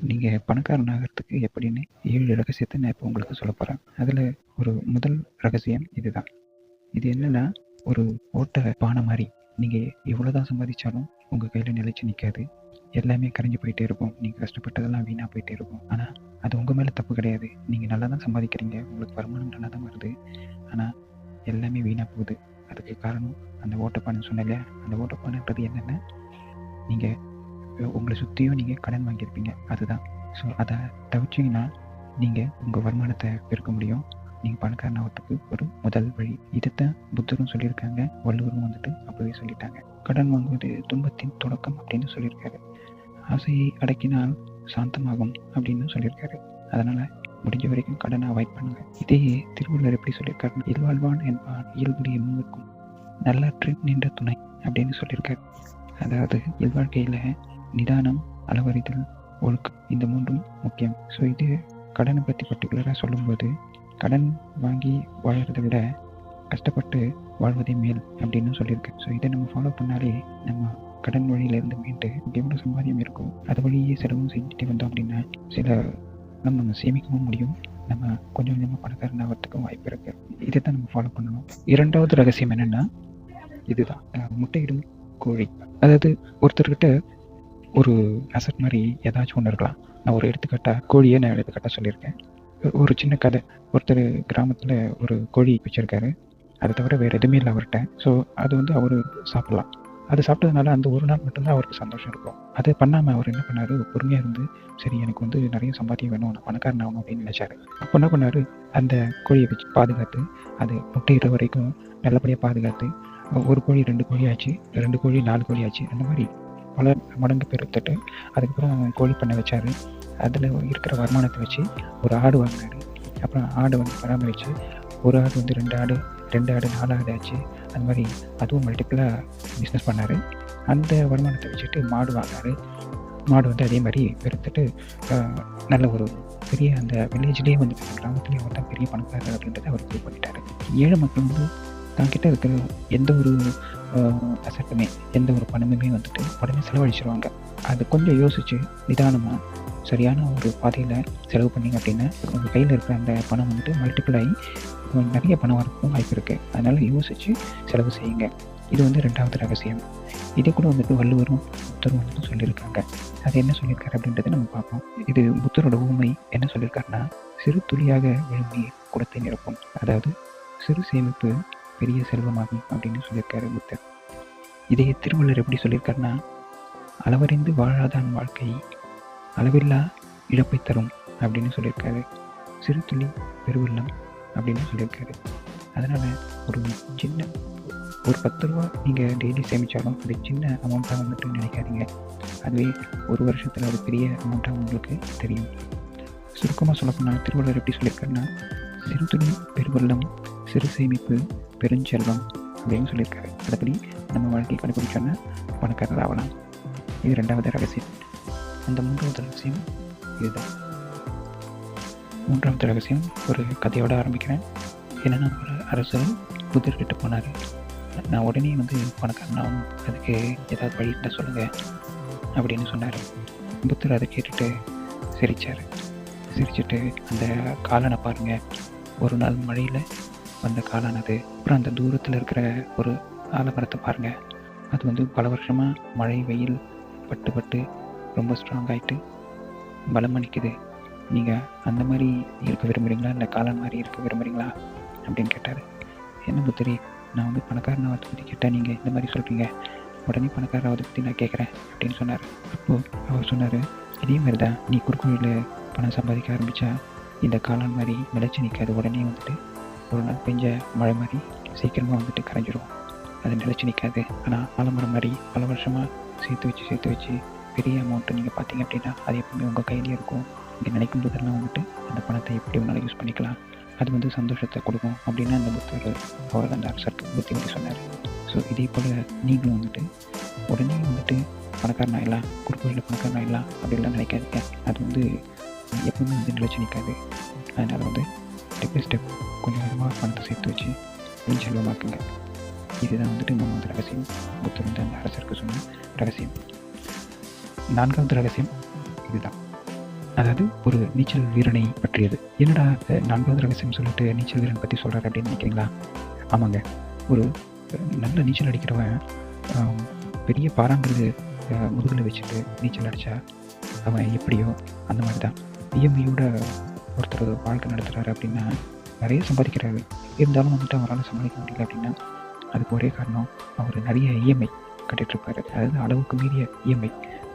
நீங்கள் பணக்காரன் ஆகிறதுக்கு எப்படின்னு 7 ரகசியத்தை நான் இப்போ உங்களுக்கு சொல்ல போகிறேன். அதில் ஒரு முதல் ரகசியம் இதுதான். இது என்னென்னா, ஒரு ஓட்ட பானை மாதிரி. நீங்கள் எவ்வளோ தான் சம்பாதிச்சாலும் உங்கள் கையில் நிலைச்சு நிற்காது. எல்லாமே கரைஞ்சி போயிட்டே இருக்கும். நீங்கள் கஷ்டப்பட்டதெல்லாம் வீணாக போயிட்டே இருக்கும். ஆனால் அது உங்கள் மேலே தப்பு கிடையாது. நீங்கள் நல்லா தான் சம்பாதிக்கிறீங்க, உங்களுக்கு வருமானம் நல்லா தான் வருது. ஆனால் எல்லாமே வீணாக போகுது. அதுக்கு காரணம் அந்த ஓட்டப்பானை சொன்னேன் இல்லையா, அந்த ஓட்டப்பானைன்றது என்னென்னா, நீங்கள் உங்களை சுற்றியும் நீங்கள் கடன் வாங்கியிருப்பீங்க, அதுதான். ஸோ அதை தவிச்சிங்கன்னா நீங்கள் உங்கள் வருமானத்தை பெருக்க முடியும். நீங்கள் பணக்காரன் ஆகிறதுக்கு ஒரு முதல் வழி. இதைத்தான் புத்தரும் சொல்லியிருக்காங்க, வள்ளுவரும் அப்போவே சொல்லிட்டாங்க. கடன் வாங்குவது துன்பத்தின் தொடக்கம் அப்படின்னு சொல்லியிருக்காரு. ஆசையை அடக்கினால் சாந்தமாகும் அப்படின்னு சொல்லியிருக்காரு. அதனால் முடிஞ்ச வரைக்கும் கடனை அவாய்ட் பண்ணுங்க. இதையே திருவள்ளுவர் எப்படி சொல்லியிருக்காருன்னா, இல்வாழ்வான் என்பான் இயல்புடைய மூவர்க்கும் நல்லாற்று நின்ற துணை அப்படின்னு சொல்லியிருக்காரு. அதாவது இல்வாழ்க்கையில் நிதானம், அளவறிதல், ஒழுக்கம், இந்த மூன்றும் முக்கியம். ஸோ இது கடனை பற்றி பர்டிகுலராக சொல்லும்போது, கடன் வாங்கி வாழறதை விட கஷ்டப்பட்டு வாழ்வதே மேல் அப்படின்னு சொல்லியிருக்கேன். ஸோ இதை நம்ம ஃபாலோ பண்ணாலே நம்ம கடன் வழியிலேருந்து மீண்டு எவ்வளோ சம்பாதியம் இருக்கும் அது வழியே செலவும் செஞ்சுட்டு வந்தோம் அப்படின்னா நம்ம சேமிக்கவும் முடியும். நம்ம கொஞ்சம் கொஞ்சமாக பணக்காரன் ஆகிறதுக்கும் வாய்ப்பு இருக்குது. இதை தான் நம்ம ஃபாலோ பண்ணணும். இரண்டாவது ரகசியம் என்னென்னா, இதுதான் முட்டையிடும் கோழி. அதாவது ஒருத்தர்கிட்ட ஒரு அசட் மாதிரி ஏதாச்சும் ஒன்று இருக்கலாம். நான் ஒரு கோழியை எடுத்துக்காட்டாக சொல்லியிருக்கேன். ஒரு சின்ன கதை. ஒருத்தர் கிராமத்தில் ஒரு கோழி வச்சுருக்காரு. அதை தவிர வேறு எதுவுமே இல்லை அவர்கிட்ட. ஸோ அது அவர் சாப்பிட்லாம். அது சாப்பிட்டதுனால அந்த ஒரு நாள் மட்டும்தான் அவருக்கு சந்தோஷம் இருக்கும். அதை பண்ணாமல் அவர் என்ன பண்ணார், பொறுமையாக இருந்து சரி எனக்கு நிறைய சம்பாத்தியம் வேணும், நான் பணக்காரன் ஆகணும் அப்படின்னு நினச்சாரு. அப்போ என்ன பண்ணார், அந்த கோழியை வச்சு பாதுகாத்து அது முட்டையிடுற வரைக்கும் நல்லபடியாக பாதுகாத்து ஒரு கோழி 2 கோழி ஆச்சு, 2 கோழி 4 கோழி ஆச்சு. அந்த மாதிரி பல மடங்கு பெருத்துட்டு அதுக்கப்புறம் கோழி பண்ண வச்சார். அதில் இருக்கிற வருமானத்தை வச்சு ஒரு ஆடு வாங்கினார். அப்புறம் ஆடு பராமரித்து ஒரு ஆடு 2 ஆடு, 2 ஆடு 4 ஆடு ஆச்சு. அந்த மாதிரி அதுவும் மல்டிப்புளாக பிஸ்னஸ் பண்ணார். அந்த வருமானத்தை வச்சுட்டு மாடு வாங்கினார். மாடு அதே மாதிரி பெருத்துட்டு நல்ல ஒரு பெரிய அந்த வில்லேஜ்லேயே கிராமத்துலேயே தான் பெரிய பணக்காரர் அப்படின்றத அவர் ப்ரூவ் பண்ணிட்டார். ஏழை மக்கள் தன்கிட்ட இருக்கிற எந்த ஒரு அசட்டுமே, எந்த ஒரு பணமுமே உடனே செலவழிச்சிருவாங்க. அதை கொஞ்சம் யோசித்து நிதானமாக சரியான ஒரு பாதையில் செலவு பண்ணிங்க அப்படின்னா உங்கள் கையில் இருக்கிற அந்த பணம் மல்டிபிள் ஆகி நிறைய பணம் வரக்கும் வாய்ப்பு இருக்குது. அதனால் யோசித்து செலவு செய்யுங்க. இது 2வது ரகசியம். இதே கூட வள்ளுவரும் புத்தரும் சொல்லியிருக்காங்க. அது என்ன சொல்லியிருக்காரு அப்படின்றத நம்ம பார்ப்போம். இது புத்தரோட ஊமை என்ன சொல்லியிருக்காருன்னா, சிறு துளியாக விழுங்கி குடத்தை நிரப்பும். அதாவது சிறு சேமிப்பு பெரிய செல்வமாகும் அப்படின்னு சொல்லியிருக்காரு புத்தர். இதே திருவள்ளுவர் எப்படி சொல்லியிருக்காருன்னா, அளவறிந்து வாழாதான் வாழ்க்கை அளவில்லா இழப்பை தரும் அப்படின்னு சொல்லியிருக்காரு. சிறு துளி பெருவெள்ளம் அப்படின்னு சொல்லியிருக்காரு. அதனால் ஒரு சின்ன ஒரு 10 ரூபா நீங்கள் டெய்லி சேமித்தாலும் அது சின்ன அமௌண்ட்டாக நினைக்காதீங்க. அதுவே ஒரு வருஷத்தில் அது பெரிய அமௌண்ட்டாக உங்களுக்கு தெரியும். சுருக்கமாக சொல்லப்போனால் திருவள்ளுவர் எப்படி சொல்லியிருக்காருன்னா, சிறு துளி பெருவெள்ளம், சிறு சேமிப்பு பெருஞ்செல்வம் அப்படின்னு சொல்லியிருக்காரு. அதுபடி நம்ம வாழ்க்கையை கண்டுபிடிச்சோன்னா பணக்காரர் ஆகலாம். இது 2வது ரகசியம். அந்த 3வது ரகசியம் இதுதான். 3வது ரகசியம் ஒரு கதையோடு ஆரம்பிக்கிறேன். என்னென்னா, ஒரு அரசர் புத்தர்கிட்ட போனார். நான் உடனே பணக்காரன் ஆகணும், அதுக்கு ஏதாவது வழி இருந்தால் சொல்லுங்கள் அப்படின்னு சொன்னார். புத்தர் அதை கேட்டுட்டு சிரித்தார். சிரிச்சுட்டு, அந்த காலனை பாருங்கள், ஒரு நாள் மழையில் வந்த காலானது. அப்புறம் அந்த தூரத்தில் இருக்கிற ஒரு ஆலமரத்தை பாருங்கள், அது பல வருஷமாக மழை வெயில் பட்டு பட்டு ரொம்ப ஸ்ட்ராங் ஆகிட்டு பலமாக நிற்குது. நீங்கள் அந்த மாதிரி இருக்க விரும்புகிறீங்களா, இல்லை காளான் மாதிரி இருக்க விரும்புகிறீங்களா அப்படின்னு கேட்டார். என்ன புத்தரி, நான் பணக்காரன் ஆகிறத பற்றி கேட்டால் நீங்கள் இந்த மாதிரி சொல்கிறீங்க, உடனே பணக்காரன் ஆகிறத பற்றி நான் கேட்குறேன் அப்படின்னு சொன்னார். அப்போது அவர் சொன்னார், இதே மாதிரி தான் நீ குறுக்கோழியில் பணம் சம்பாதிக்க ஆரம்பித்தா இந்த காளான் மாதிரி நிலச்சி நிற்காது. உடனே ஒரு நாள் பெஞ்ச மழை மாதிரி சீக்கிரமாக கரைஞ்சிரும், அது நிலச்சி நிற்காது. ஆனால் ஆலமரம் மாதிரி பல வருஷமாக சேர்த்து வச்சு பெரிய அமௌண்ட்டு நீங்கள் பார்த்தீங்க அப்படின்னா அது எப்பவுமே உங்கள் கையிலே இருக்கும். நீங்கள் நினைக்கும் போதெல்லாம் அந்த பணத்தை எப்படி ஒன்றால் யூஸ் பண்ணிக்கலாம், அது சந்தோஷத்தை கொடுக்கும் அப்படின்னு அந்த புத்தர் அவர் அந்த அரசருக்கு புத்தி சொன்னார். ஸோ இதே போல் நீங்களும் உடனே பணக்காரன் ஆகிடலாம், குறுக்கோழியில் பணக்காரன் ஆகிடலாம் அப்படின்லாம் நினைக்காதீங்க. அது எப்பவுமே நிலச்சி நிற்காது. அதனால் ஸ்டெப் பை ஸ்டெப் கொஞ்சம் கொஞ்சமாக பணத்தை சேர்த்து வச்சு கொஞ்சம் செல்வமாக்குங்க. இதுதான் 3வது ரகசியம், புத்தர் அந்த அரசருக்கு சொன்ன ரகசியம். 4வது ரகசியம் இதுதான். அதாவது ஒரு நீச்சல் வீரனை பற்றியது. என்னடா 4வது ரகசியம் சொல்லிட்டு நீச்சல் வீரன் பற்றி சொல்கிறார் அப்படின்னு நினைக்கிறீங்களா? ஆமாங்க. ஒரு நல்ல நீச்சல் அடிக்கிறவன் பெரிய பாறாங்கல் முதுகில் வச்சுட்டு நீச்சல் அடித்தா அவன் எப்படியோ அந்த மாதிரி தான். இஎம்ஐயோட ஒருத்தர் வாழ்க்கை நடத்துகிறாரு அப்படின்னா நிறைய சம்பாதிக்கிறாரு, இருந்தாலும் வந்துட்டு அவரால் சமாளிக்க முடியல அப்படின்னா அதுக்கு ஒரே காரணம் அவர் நிறைய இஎம்ஐ கட்டிகிட்ருப்பார். அதாவது அளவுக்கு மீறிய இஎம்ஐ,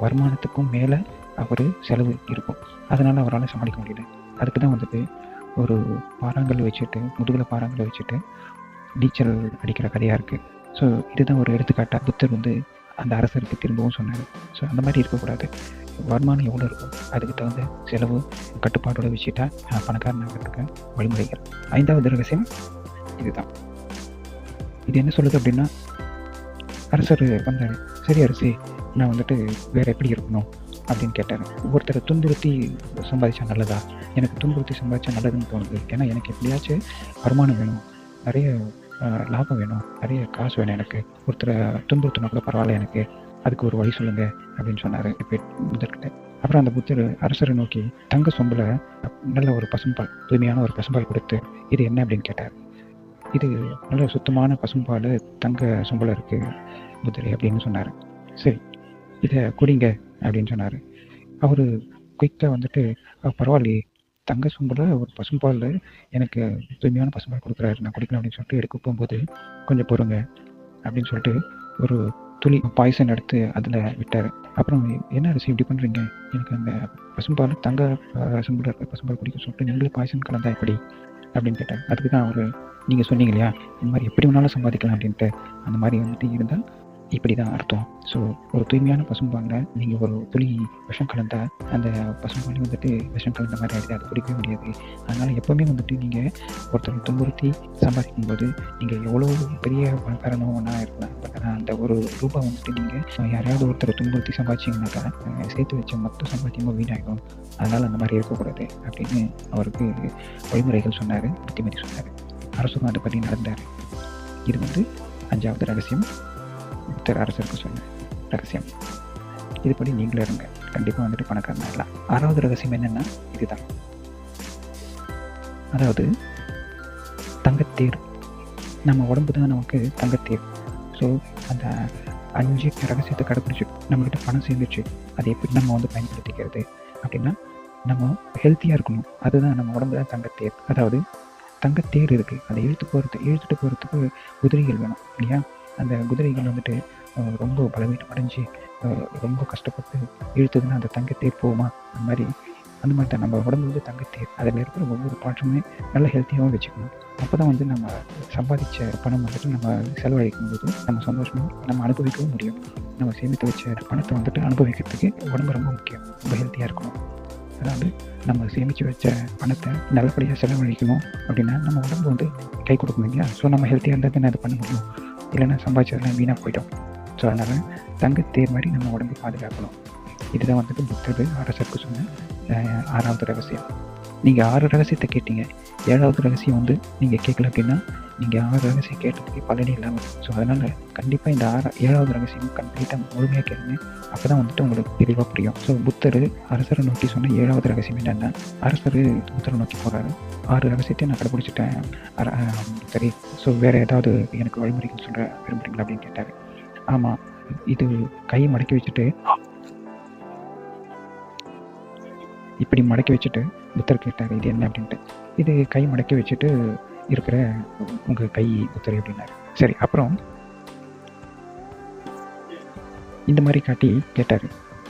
வருமானத்துக்கும் மேலே அவர் செலவு இருக்கும், அதனால் அவரால் சமாளிக்க முடியல. அதுக்கு தான் வந்துட்டு ஒரு பாறாங்கல் வச்சுட்டு, முதுகில் பாறாங்கல் வச்சுட்டு நீச்சல் அடிக்கிற கதையாக இருக்குது. ஸோ இதுதான் ஒரு எடுத்துக்காட்டாக புத்தர் வந்து அந்த அரசருக்கு திரும்பவும் சொன்னார். ஸோ அந்த மாதிரி இருக்கக்கூடாது. வருமானம் எவ்வளோ இருக்கும் அதுக்கு தகுந்த செலவு கட்டுப்பாடோட வச்சுட்டா பணக்காரனாகிறதுக்கு வழிமுறைகள். 5வது ரகசியம் இதுதான். இது என்ன சொல்லுது அப்படின்னா, அரசர் வந்தார். சரி அரசே, நான் வந்துட்டு வேறு எப்படி இருக்கணும் அப்படின்னு கேட்டார். ஒருத்தரை துன்புறுத்தி சம்பாதிச்சா நல்லதா? எனக்கு துன்புறுத்தி சம்பாதிச்சா நல்லதுன்னு தோணுது. ஏன்னா எனக்கு எப்படியாச்சும் வருமானம் வேணும், நிறைய லாபம் வேணும், நிறைய காசு வேணும். எனக்கு ஒருத்தரை துன்புறுத்தினா கூட பரவாயில்ல, எனக்கு அதுக்கு ஒரு வழி சொல்லுங்க அப்படின்னு சொன்னார் புத்தர்கிட்ட. அப்புறம் அந்த புத்தர் அரசரை நோக்கி தங்க சொம்பில் நல்ல ஒரு பசும்பால், தூய்மையான ஒரு பசும்பால் கொடுத்து இது என்ன அப்படின்னு கேட்டார். இது நல்ல சுத்தமான பசும்பால் தங்க சொம்பில் இருக்குது புத்தரே அப்படின்னு சொன்னார். சரி, இதை குடிங்க அப்படின்னு சொன்னார். அவர் குயிக்காக வந்துட்டு பரவாயில்லையே, தங்க சொம்பில் ஒரு பசும்பால் எனக்கு தூய்மையான பசும்பால் கொடுக்குறாரு, நான் குடிக்கலாம் அப்படின்னு சொல்லிட்டு எடுக்க போகும்போது கொஞ்சம் பொறுங்க அப்படின்னு சொல்லிட்டு ஒரு துளி பாய்சன் எடுத்து அதில் விட்டார். அப்புறம் என்ன அரசு இப்படி பண்ணுறீங்க, எனக்கு அந்த பசும்பால் தங்க சொம்பில் இருக்க பசும்பால் குடிக்க சொல்லிட்டு நீங்களே பாய்சன் கலந்தா எப்படி அப்படின்னு கேட்டார். அதுக்கு தான் அவர், நீங்கள் சொன்னீங்க இல்லையா இந்த மாதிரி எப்படி வேணாலும் சம்பாதிக்கலாம் அப்படின்ட்டு, அந்த மாதிரி வந்துட்டு இருந்தால் இப்படி தான் அர்த்தம். ஸோ ஒரு தூய்மையான பசும்பாலில் நீங்கள் ஒரு துளி விஷம் கலந்தால் அந்த பசும்பாலையும் வந்துட்டு விஷம் கலந்த மாதிரி ஆகிடுது, அது குடிக்கவே முடியாது. அதனால் எப்போவுமே வந்துட்டு நீங்கள் ஒருத்தர் துன்புறுத்தி சம்பாதிக்கும் போது நீங்கள் எவ்வளோ பெரிய பணக்காரனோ ஒன்றா இருக்கலாம், பட் ஆனால் அந்த ஒரு ரூபாய் வந்துட்டு நீங்கள் யாரையாவது ஒருத்தர் துன்புறுத்தி சம்பாதிச்சிங்கனாக்கா சேர்த்து வச்ச மொத்த சம்பாத்தியமாக வீணாகிடும். அதனால் அந்த மாதிரி இருக்கக்கூடாது அப்படின்னு அவருக்கு வழிமுறைகள் சொன்னார், புத்திமதி சொன்னார். அரசும் அதை பற்றி நடந்தார். இது வந்து 5வது ரகசியம், புத்தர் அரசருக்கு சொன்ன ரகசியம். இதுபடி நீங்களே இருங்க, கண்டிப்பாக வந்துட்டு பணக்காரன் ஆகலாம். 6வது ரகசியம் என்னென்னா இதுதான். அதாவது தங்கத்தேர். நம்ம உடம்பு தான் நமக்கு தங்கத்தேர். ஸோ அந்த 5 ரகசியத்தை கடைப்பிடிச்சி நம்மக்கிட்ட பணம் சேர்ந்துச்சு, அதை எப்படி நம்ம வந்து பயன்படுத்திக்கிறது அப்படின்னா, நம்ம ஹெல்த்தியாக இருக்கணும். அதுதான் நம்ம உடம்பு தான் தங்கத்தேர். அதாவது தங்கத்தேர் இருக்குது, அதை இழுத்துட்டு போகிறதுக்கு குதிரைகள் வேணும் இல்லையா? அந்த குதிரைகள் வந்துட்டு ரொம்ப பலவீனம் அடைஞ்சு ரொம்ப கஷ்டப்பட்டு இழுத்ததுன்னா அந்த தங்கத்தேர் போகுமா? அந்த மாதிரி தான் நம்ம உடம்பு வந்து தங்கத்தேர். அதில் இருக்கிற ஒவ்வொரு பாட்டுமே நல்ல ஹெல்த்தியாகவும் வச்சுக்கணும். அப்போ தான் வந்து நம்ம சம்பாதிச்ச பணம் வந்துட்டு நம்ம செலவழிக்கும் போது நம்ம சந்தோஷமாக நம்ம அனுபவிக்கவும் முடியும். நம்ம சேமித்து வச்ச பணத்தை வந்துட்டு அனுபவிக்கிறதுக்கு உடம்பு ரொம்ப முக்கியம், ரொம்ப ஹெல்த்தியாக இருக்கணும். அதாவது நம்ம சேமித்து வச்ச பணத்தை நல்லபடியாக செலவழிக்கணும் அப்படின்னா நம்ம உடம்பு வந்து கை கொடுக்கணும் இல்லையா? ஸோ நம்ம ஹெல்த்தியாக இருந்தால் தானே அதை பண்ண முடியும், இல்லைன்னா சம்பாதிச்சதெல்லாம் வீணாக போயிடும். ஸோ அதனால் தங்கத்தேர் மாதிரி நம்ம உடம்பு பாதுகாக்கணும். இதுதான் வந்துட்டு புத்தர் அரசருக்கு சொன்ன 6வது ரகசியம். நீங்கள் 6 ரகசியத்தை கேட்டீங்க, 7வது ரகசியம் வந்து நீங்கள் கேட்கல அப்படின்னா நீங்கள் 6 ரகசியம் கேட்டதுக்கு பலனே இல்லாமல். ஸோ அதனால் கண்டிப்பாக இந்த 7வது ரகசியம் கம்ப்ளீட்டாக முழுமையாக கேளுங்க, அப்போ தான் வந்துட்டு உங்களுக்கு தெளிவாக புரியும். ஸோ புத்தர் அரசரை நோக்கி சொன்ன 7வது ரகசியம் என்னென்னா, அரசர் புத்தரை நோக்கி போகிறாரு. 6 ரகசியத்தை நான் கடைப்பிடிச்சிட்டேன் சரி, ஸோ வேறு ஏதாவது எனக்கு வழிமுறைகள் சொல்கிற விரும்புகிறீங்களா அப்படின்னு கேட்டார். ஆமாம், இது கையை மடக்கி வச்சுட்டு இப்படி மடக்கி வச்சுட்டு புத்தர் கேட்டார் இது என்ன அப்படின்ட்டு. இது கை மடக்கி வச்சுட்டு இருக்கிற உங்கள் கை புத்தர் அப்படின்னாரு. சரி, அப்புறம் இந்த மாதிரி காட்டி கேட்டார்,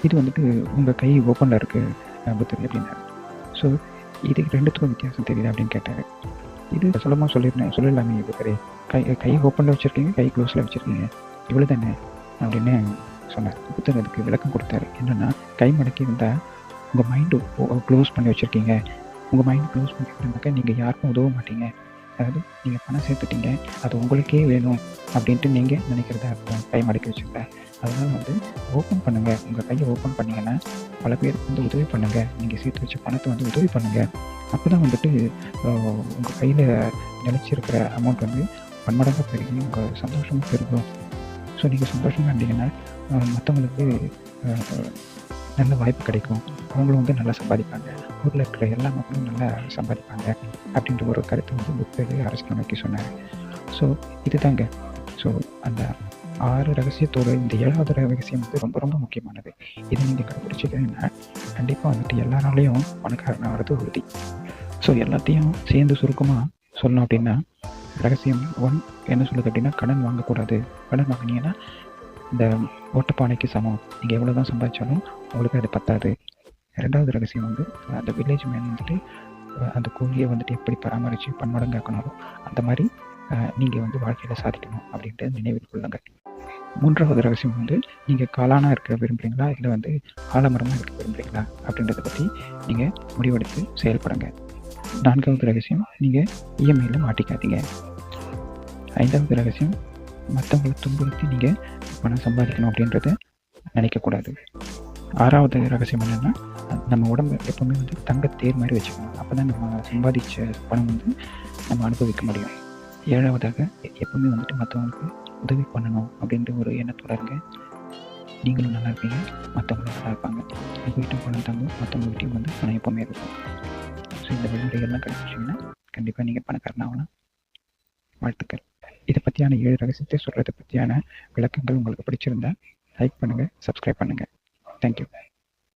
இது வந்துட்டு உங்கள் கை ஓப்பனில் இருக்குது புத்தர் அப்படின்னாரு. ஸோ இதுக்கு 2த்துக்கும் வித்தியாசம் தெரியுது அப்படின்னு கேட்டார். இது சுலமாக சொல்லலாமே புத்தரே, கை ஓப்பனில் வச்சுருக்கீங்க, கை க்ளோஸில் வச்சுருக்கீங்க, இவ்வளோ தானே அப்படின்னு சொன்னார். புத்தர் அதுக்கு விளக்கம் கொடுத்தாரு. என்னென்னா, கை மடக்கி இருந்தால் உங்கள் மைண்டு க்ளோஸ் பண்ணி வச்சுருக்கீங்க. உங்கள் மைண்டு க்ளோஸ் பண்ணி இருந்தாக்கா நீங்கள் யாருக்கும் உதவ மாட்டீங்க. அதாவது நீங்கள் பணம் சேர்த்துட்டீங்க, அது உங்களுக்கே வேணும் அப்படின்ட்டு நீங்கள் நினைக்கிறதா இருக்கும் கை மடக்கி வச்சுருக்க. அதனால் வந்து ஓப்பன் பண்ணுங்கள், உங்கள் கையை ஓப்பன் பண்ணிங்கன்னா பல பேருக்கு வந்து உதவி பண்ணுங்கள், நீங்கள் சேர்த்து வச்ச பணத்தை வந்து உதவி பண்ணுங்கள். அப்போ தான் வந்துட்டு உங்கள் கையில் நினச்சிருக்கிற அமௌண்ட் வந்து பன்மடங்காக பெருகி உங்கள் சந்தோஷமும் பெருகும். ஸோ நீங்கள் சந்தோஷமாக இருந்தீங்கன்னா மற்றவங்களுக்கு நல்ல வாய்ப்பு கிடைக்கும். அவங்களும் வந்து நல்லா சம்பாதிப்பாங்க. ஊரில் இருக்கிற எல்லா மக்களும் நல்லா சம்பாதிப்பாங்க அப்படின்ற ஒரு கருத்தை வந்து புத்தர் அரசியல் நோக்கி சொன்னார். ஸோ இதுதாங்க. ஸோ அந்த 6 ரகசியத்தோடு இந்த 7வது ரகசியம் வந்து ரொம்ப ரொம்ப முக்கியமானது. இதை நீங்கள் கடைப்பிடிச்சிங்கன்னா கண்டிப்பாக வந்துட்டு எல்லாராலையும் பணக்காரன் ஆகிறது உறுதி. ஸோ எல்லாத்தையும் சேர்ந்து சுருக்கமாக சொல்லணும் அப்படின்னா, ரகசியம் 1 என்ன சொல்லுது அப்படின்னா, கடன் வாங்கக்கூடாது. கடன் வாங்கினீங்கன்னா இந்த ஓட்டப்பானைக்கு சமம். நீங்கள் எவ்வளோ தான் சம்பாதிச்சாலும் உங்களுக்கு அது பத்தாது. 2வது ரகசியம் வந்து அந்த வில்லேஜ் மேன் வந்துட்டு அந்த கோழியை வந்துட்டு எப்படி பராமரித்து பன்மடங்காக்கணும் அந்த மாதிரி நீங்கள் வந்து வாழ்க்கையில் சாதிக்கணும் அப்படின்ட்டு நினைவில் கொள்ளுங்க. 3வது ரகசியம் வந்து நீங்கள் காளானாக இருக்க விரும்புகிறீங்களா, இல்லை வந்து ஆலமரமாக இருக்க விரும்புகிறீங்களா அப்படின்றத பற்றி நீங்கள் முடிவெடுத்து செயல்படுங்க. 4வது ரகசியம், நீங்கள் இஎம்ஐயில் மாட்டிக்காதீங்க. 5வது ரகசியம், மற்றவங்களை துன்புறுத்தி நீங்கள் பணம் சம்பாதிக்கணும் அப்படின்றத நினைக்கக்கூடாது. 6வது ரகசியம் என்னென்னா, நம்ம உடம்பு எப்போவுமே வந்து தங்கத்தேர் மாதிரி வச்சுக்கணும். அப்போ தான் நம்ம சம்பாதிச்ச பணம் வந்து நம்ம அனுபவிக்க முடியும். 7வதாக எப்போவுமே வந்துட்டு மற்றவங்களுக்கு உதவி பண்ணணும் அப்படின்ற ஒரு எண்ணத்தோட இருங்க. நீங்களும் நல்லா இருப்பீங்க, மற்றவங்களும் நல்லா இருப்பாங்க. உங்கள்கிட்டையும் பணம் தங்கும், மற்றவங்ககிட்டையும் வந்து பணம் எப்போவுமே இருக்கும். ஸோ இந்த வழிமுறைகள்லாம் கடைபிடிச்சிங்கன்னா கண்டிப்பாக நீங்கள் பணக்காரன் ஆகலாம். வாழ்த்துக்கள். இதை பற்றியான 7 ரகசியத்தை சொல்கிறத பற்றியான விளக்கங்கள் உங்களுக்கு பிடிச்சிருந்தா லைக் பண்ணுங்கள், சப்ஸ்கிரைப் பண்ணுங்கள். தேங்க்யூ.